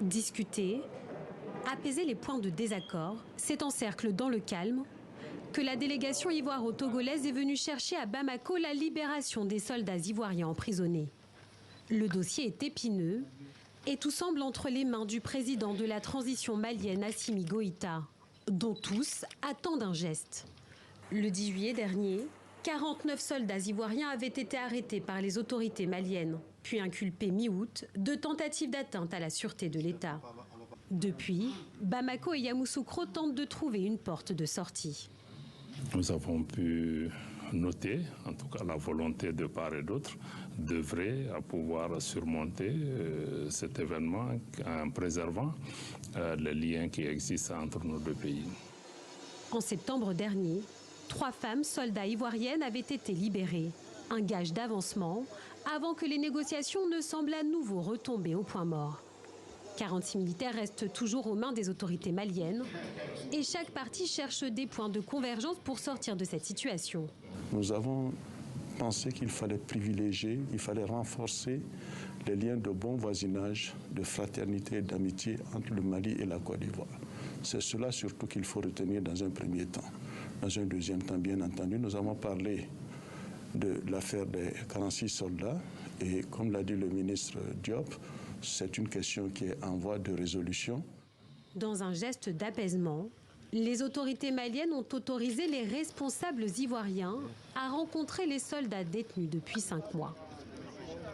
Discuter, apaiser les points de désaccord, c'est en cercle dans le calme que la délégation ivoiro-togolaise est venue chercher à Bamako la libération des soldats ivoiriens emprisonnés. Le dossier est épineux et tout semble entre les mains du président de la transition malienne Assimi Goïta, dont tous attendent un geste. Le 10 juillet dernier, 49 soldats ivoiriens avaient été arrêtés par les autorités maliennes, puis inculpés mi-août de tentatives d'atteinte à la sûreté de l'État. Depuis, Bamako et Yamoussoukro tentent de trouver une porte de sortie. Nous avons pu noter, en tout cas, la volonté de part et d'autre d'œuvrer à pouvoir surmonter cet événement en préservant les liens qui existent entre nos deux pays. En septembre dernier, 3 femmes soldats ivoiriennes avaient été libérées. Un gage d'avancement avant que les négociations ne semblent à nouveau retomber au point mort. 46 militaires restent toujours aux mains des autorités maliennes et chaque partie cherche des points de convergence pour sortir de cette situation. Nous avons pensé qu'il fallait privilégier, il fallait renforcer les liens de bon voisinage, de fraternité et d'amitié entre le Mali et la Côte d'Ivoire. C'est cela surtout qu'il faut retenir dans un premier temps. Dans un deuxième temps, bien entendu, nous avons parlé de l'affaire des 46 soldats et comme l'a dit le ministre Diop, c'est une question qui est en voie de résolution. Dans un geste d'apaisement, les autorités maliennes ont autorisé les responsables ivoiriens à rencontrer les soldats détenus depuis 5 mois.